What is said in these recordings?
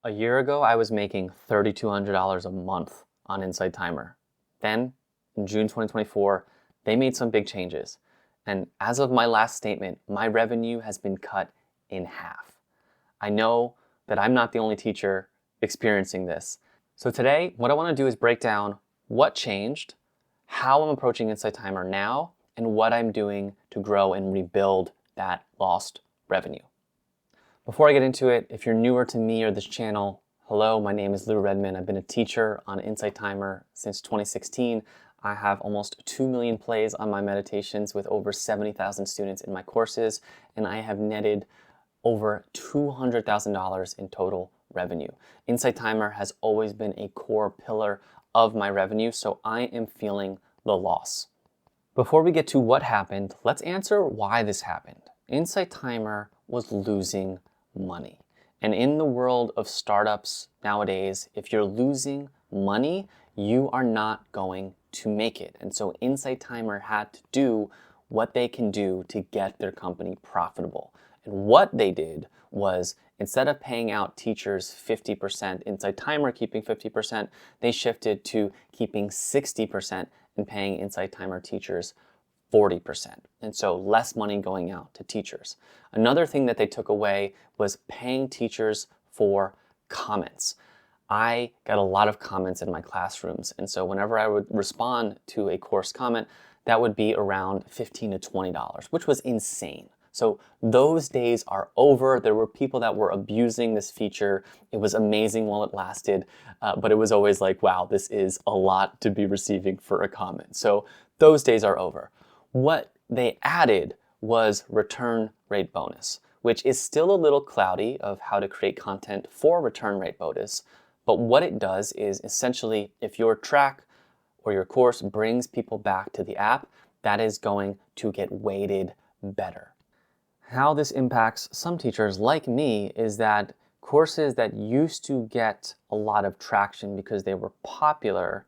A year ago, I was making $3,200 a month on Insight Timer. Then, in June 2024, they made some big changes. And as of my last statement, my revenue has been cut in half. I know that I'm not the only teacher experiencing this. So today, what I want to do is break down what changed, how I'm approaching Insight Timer now, and what I'm doing to grow and rebuild that lost revenue. Before I get into it, if you're newer to me or this channel, hello, my name is Lou Redman. I've been a teacher on Insight Timer since 2016. I have almost 2 million plays on my meditations with over 70,000 students in my courses, and I have netted over $200,000 in total revenue. Insight Timer has always been a core pillar of my revenue, so I am feeling the loss. Before we get to what happened, let's answer why this happened. Insight Timer was losing money. And in the world of startups nowadays, if you're losing money, you are not going to make it. And so Insight Timer had to do what they can do to get their company profitable. And what they did was, instead of paying out teachers 50%, Insight Timer keeping 50%, they shifted to keeping 60% and paying Insight Timer teachers 40%. And so less money going out to teachers. Another thing that they took away was paying teachers for comments. I got a lot of comments in my classrooms. And so whenever I would respond to a course comment, that would be around $15 to $20, which was insane. So those days are over. There were people that were abusing this feature. It was amazing while it lasted, but it was always like, wow, this is a lot to be receiving for a comment. So those days are over. What they added was return rate bonus, which is still a little cloudy of how to create content for return rate bonus. But what it does is essentially, if your track or your course brings people back to the app, that is going to get weighted better. How this impacts some teachers like me is that courses that used to get a lot of traction because they were popular,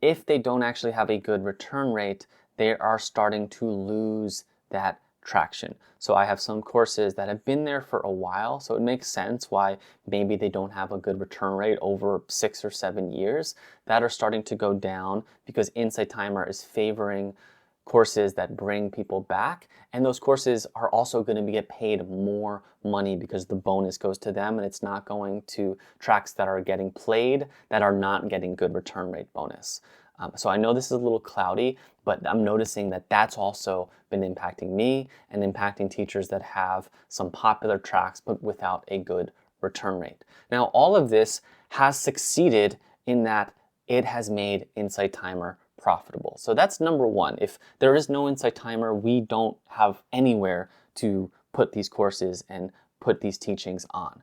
if they don't actually have a good return rate, they are starting to lose that traction. So I have some courses that have been there for a while, so it makes sense why maybe they don't have a good return rate over 6 or 7 years, that are starting to go down because Insight Timer is favoring courses that bring people back, and those courses are also going to get paid more money because the bonus goes to them and it's not going to tracks that are getting played that are not getting good return rate bonus. So I know this is a little cloudy, but I'm noticing that that's also been impacting me and impacting teachers that have some popular tracks but without a good return rate. Now, all of this has succeeded in that it has made Insight Timer profitable. So that's number one. If there is no Insight Timer, we don't have anywhere to put these courses and put these teachings on.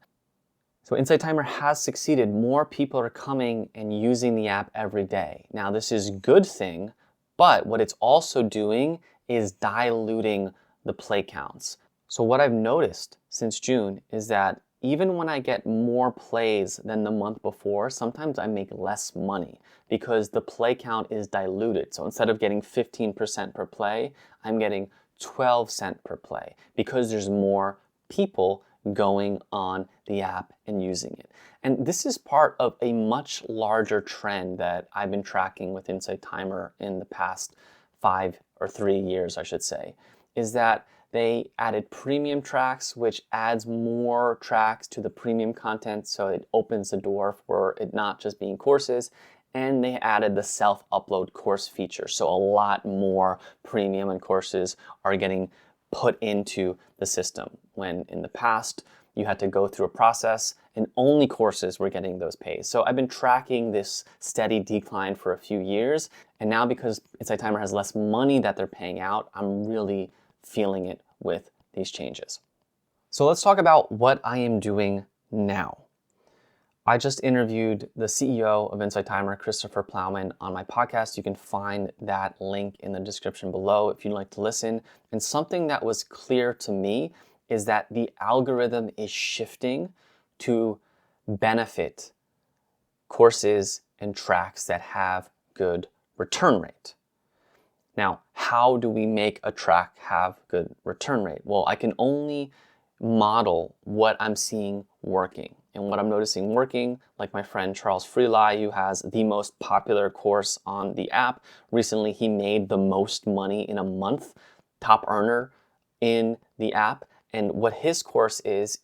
So Insight Timer has succeeded. More people are coming and using the app every day. Now, this is a good thing, but what it's also doing is diluting the play counts. So what I've noticed since June is that even when I get more plays than the month before, sometimes I make less money because the play count is diluted. So instead of getting 15% per play, I'm getting 12 cents per play because there's more people going on the app and using it. And this is part of a much larger trend that I've been tracking with Insight Timer in the past 5 or 3 years, I should say, is that they added premium tracks, which adds more tracks to the premium content, so it opens the door for it not just being courses. And they added the self-upload course feature, so a lot more premium and courses are getting put into the system, when in the past you had to go through a process and only courses were getting those pays. So I've been tracking this steady decline for a few years, and now because Insight Timer has less money that they're paying out, I'm really feeling it with these changes. So let's talk about what I am doing now. I just interviewed the CEO of Insight Timer, Christopher Plowman, on my podcast. You can find that link in the description below if you'd like to listen. And something that was clear to me is that the algorithm is shifting to benefit courses and tracks that have good return rate. Now, how do we make a track have good return rate? Well, I can only model what I'm seeing working. and what I'm noticing working, like my friend Charles Freely, who has the most popular course on the app. Recently, he made the most money in a month, top earner in the app. And what his course is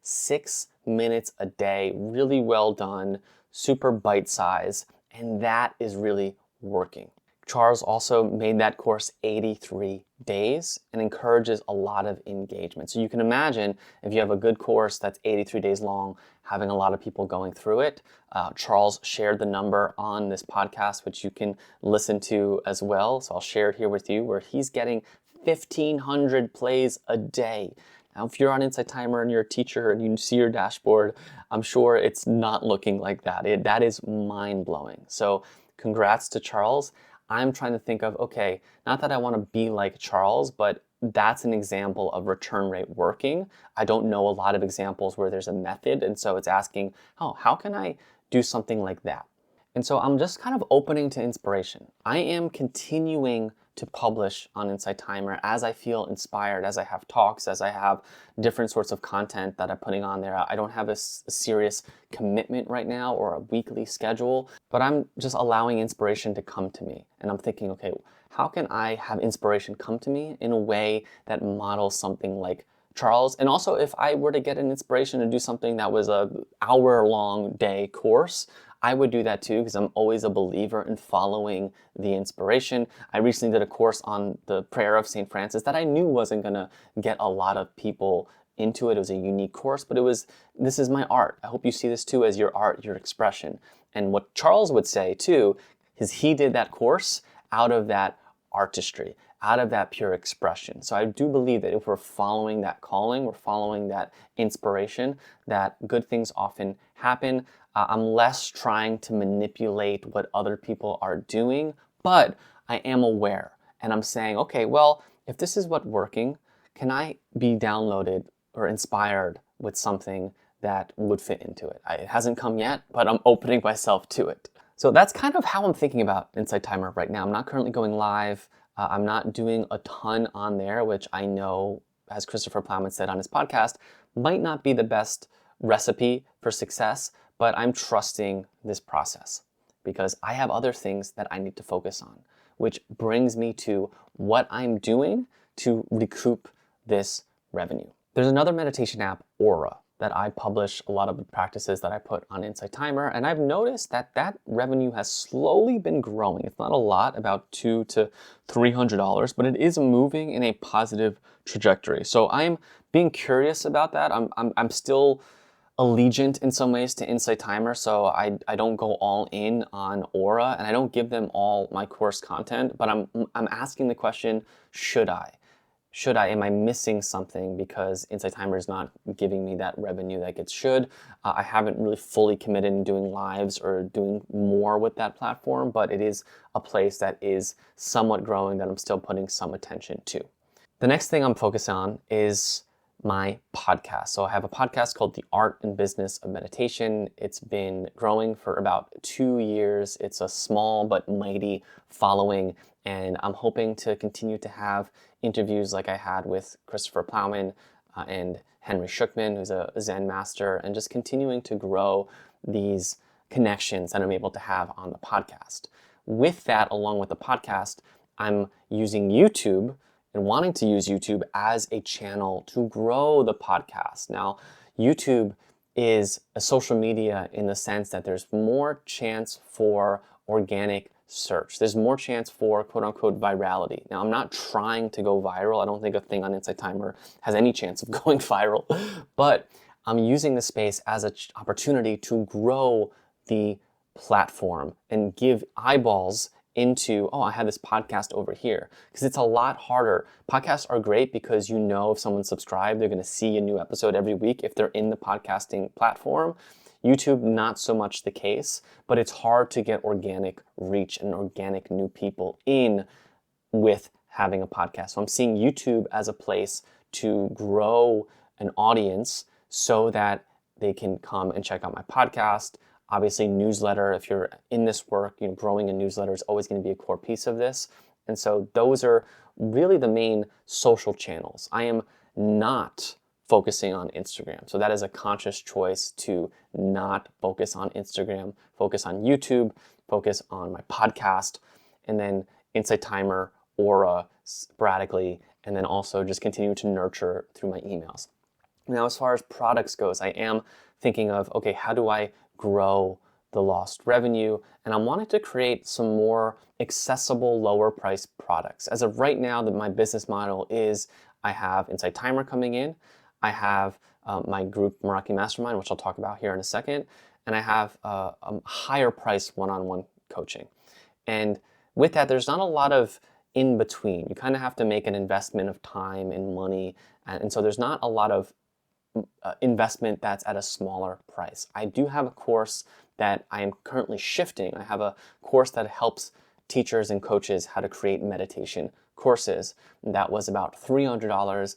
6 minutes a day, really well done, super bite size, and that is really working. Charles also made that course 83 days and encourages a lot of engagement. So you can imagine if you have a good course that's 83 days long, having a lot of people going through it. Charles shared the number on this podcast, which you can listen to as well. So I'll share it here with you, where he's getting 1,500 plays a day. Now, if you're on Insight Timer and you're a teacher and you see your dashboard, I'm sure it's not looking like that. That is mind-blowing. So congrats to Charles. I'm trying to think of, okay, not that I want to be like Charles, but that's an example of return rate working. I don't know a lot of examples where there's a method, and so it's asking, oh, how can I do something like that? And so I'm just kind of opening to inspiration. I am continuing to publish on Insight Timer as I feel inspired, as I have talks, as I have different sorts of content that I'm putting on there. I don't have a serious commitment right now or a weekly schedule, but I'm just allowing inspiration to come to me. And I'm thinking, okay, how can I have inspiration come to me in a way that models something like Charles? And also, if I were to get an inspiration to do something that was an hour-long day course, I would do that too, because I'm always a believer in following the inspiration. I recently did a course on the prayer of St. Francis that I knew wasn't going to get a lot of people into it. It was a unique course, but this is my art. I hope you see this too as your art, your expression. And what Charles would say too is he did that course out of that artistry, out of that pure expression. So I do believe that if we're following that calling, we're following that inspiration, that good things often happen. I'm less trying to manipulate what other people are doing, but I am aware. And I'm saying, okay, well, if this is what's working, can I be downloaded or inspired with something that would fit into it? It hasn't come yet, but I'm opening myself to it. So that's kind of how I'm thinking about Insight Timer right now. I'm not currently going live. I'm not doing a ton on there, which I know, as Christopher Plowman said on his podcast, might not be the best recipe for success, but I'm trusting this process because I have other things that I need to focus on, which brings me to what I'm doing to recoup this revenue. There's another meditation app, Aura, that I publish a lot of the practices that I put on Insight Timer, and I've noticed that revenue has slowly been growing. It's not a lot, about $200 to $300, but it is moving in a positive trajectory. So I'm being curious about that. I'm still allegiant in some ways to Insight Timer, so I don't go all in on Aura, and I don't give them all my course content, but I'm asking the question, should I? Am I missing something because Insight Timer is not giving me that revenue like it should? I haven't really fully committed in doing lives or doing more with that platform, but it is a place that is somewhat growing that I'm still putting some attention to. The next thing I'm focused on is my podcast. So I have a podcast called The Art and Business of Meditation. It's been growing for about 2 years. It's a small but mighty following, and I'm hoping to continue to have interviews like I had with Christopher Plowman and Henry Shookman, who's a Zen master, and just continuing to grow these connections that I'm able to have on the podcast. With that, along with the podcast, I'm using YouTube and wanting to use YouTube as a channel to grow the podcast. Now, YouTube is a social media in the sense that there's more chance for organic search. There's more chance for quote unquote virality. Now, I'm not trying to go viral. I don't think a thing on Insight Timer has any chance of going viral, but I'm using the space as an opportunity to grow the platform and give eyeballs into, oh, I have this podcast over here. Because it's a lot harder. Podcasts are great because you know if someone's subscribed, they're going to see a new episode every week if they're in the podcasting platform. YouTube, not so much the case, but it's hard to get organic reach and organic new people in with having a podcast. So I'm seeing YouTube as a place to grow an audience so that they can come and check out my podcast. Obviously, newsletter, if you're in this work, growing a newsletter is always going to be a core piece of this. And so those are really the main social channels. I am not focusing on Instagram. So that is a conscious choice to not focus on Instagram, focus on YouTube, focus on my podcast, and then Insight Timer, Aura sporadically, and then also just continue to nurture through my emails. Now, as far as products goes, I am thinking of, okay, how do I grow the lost revenue? And I'm wanting to create some more accessible, lower price products. As of right now, my business model is I have Insight Timer coming in, I have my group Meraki Mastermind, which I'll talk about here in a second, and I have a higher price one-on-one coaching. And with that, there's not a lot of in between. You kind of have to make an investment of time and money, and so there's not a lot of investment that's at a smaller price. I do have a course that I am currently shifting. I have a course that helps teachers and coaches how to create meditation courses. That was about $300,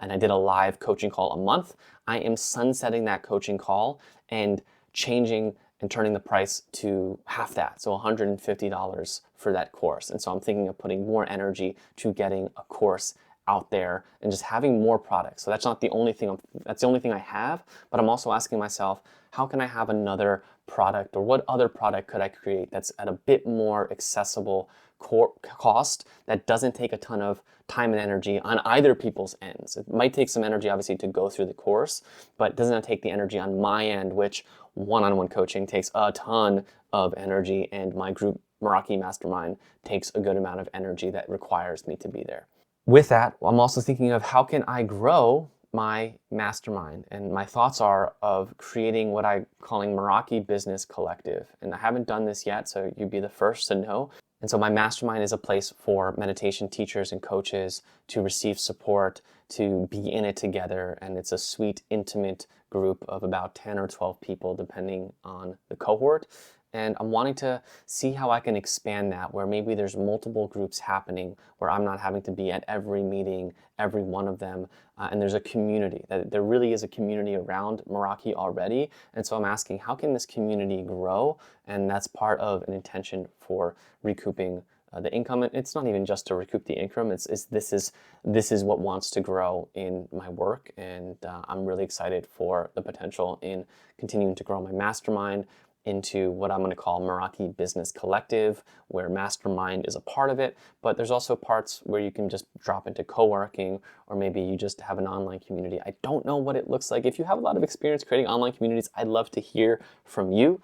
and I did a live coaching call a month. I am sunsetting that coaching call and changing and turning the price to half that, so $150 for that course. And so I'm thinking of putting more energy to getting a course out there and just having more products. So that's not the only thing, that's the only thing I have, but I'm also asking myself, how can I have another product, or what other product could I create that's at a bit more accessible cost that doesn't take a ton of time and energy on either people's ends. It might take some energy obviously to go through the course, but doesn't take the energy on my end, which one-on-one coaching takes a ton of energy, and my group Meraki Mastermind takes a good amount of energy that requires me to be there. With that, I'm also thinking of how can I grow my mastermind, and my thoughts are of creating what I'm calling Meraki Business Collective. And I haven't done this yet, so you'd be the first to know. And so my mastermind is a place for meditation teachers and coaches to receive support, to be in it together. And it's a sweet, intimate group of about 10 or 12 people, depending on the cohort. And I'm wanting to see how I can expand that, where maybe there's multiple groups happening, where I'm not having to be at every meeting, every one of them, and there's a community. That there really is a community around Meraki already. And so I'm asking, how can this community grow? And that's part of an intention for recouping the income. It's not even just to recoup the income. This is what wants to grow in my work, and I'm really excited for the potential in continuing to grow my mastermind into what I'm going to call Meraki Business Collective, where Mastermind is a part of it, but there's also parts where you can just drop into co-working, or maybe you just have an online community. I don't know what it looks like. If you have a lot of experience creating online communities, I'd love to hear from you,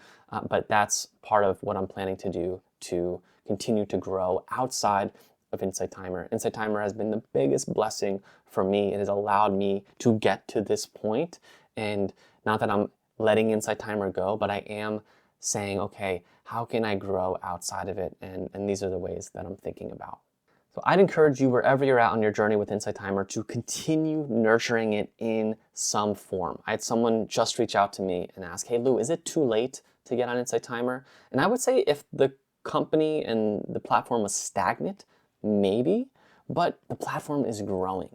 but that's part of what I'm planning to do to continue to grow outside of Insight Timer. Insight Timer has been the biggest blessing for me. It has allowed me to get to this point, and not that I'm letting Insight Timer go, but I am saying, okay, how can I grow outside of it? And these are the ways that I'm thinking about. So I'd encourage you, wherever you're at on your journey with Insight Timer, to continue nurturing it in some form. I had someone just reach out to me and ask, hey Lou, is it too late to get on Insight Timer? And I would say if the company and the platform was stagnant, maybe, but the platform is growing.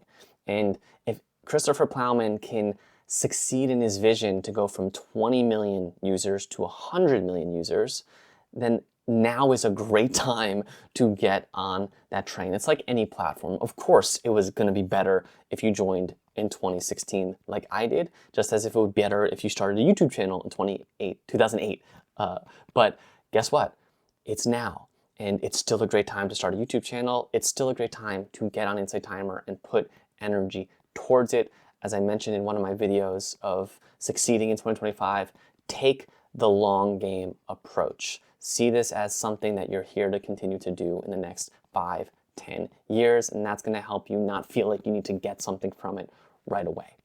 And if Christopher Plowman can succeed in his vision to go from 20 million users to 100 million users, then now is a great time to get on that train. It's like any platform. Of course, it was going to be better if you joined in 2016 like I did, just as if it would be better if you started a YouTube channel in 2008. But guess what? It's now. And it's still a great time to start a YouTube channel. It's still a great time to get on Insight Timer and put energy towards it. As I mentioned in one of my videos of succeeding in 2025, take the long game approach. See this as something that you're here to continue to do in the next 5, 10 years, and that's going to help you not feel like you need to get something from it right away.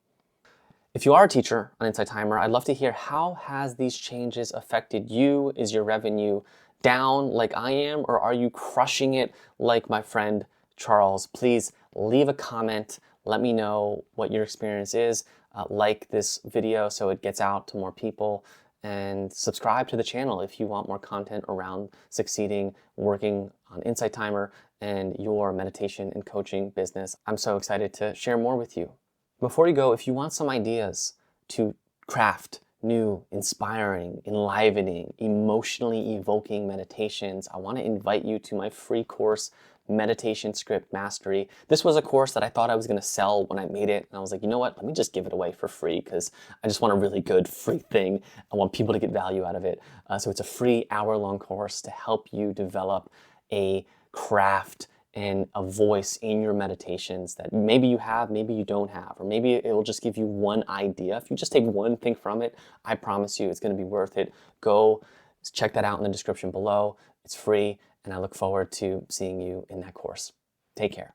If you are a teacher on Insight Timer, I'd love to hear, how has these changes affected you? Is your revenue down like I am, or are you crushing it like my friend Charles? Please leave a comment. Let me know what your experience is. Like this video so it gets out to more people, and subscribe to the channel if you want more content around succeeding, working on Insight Timer and your meditation and coaching business. I'm so excited to share more with you. Before you go, if you want some ideas to craft new, inspiring, enlivening, emotionally evoking meditations, I want to invite you to my free course, Meditation Script Mastery. This was a course that I thought I was going to sell when I made it. And I was like, you know what? Let me just give it away for free because I just want a really good free thing. I want people to get value out of it. So it's a free hour-long course to help you develop a craft and a voice in your meditations that maybe you have, maybe you don't have, or maybe it will just give you one idea. If you just take one thing from it, I promise you it's going to be worth it. Go check that out in the description below. It's free, and I look forward to seeing you in that course. Take care.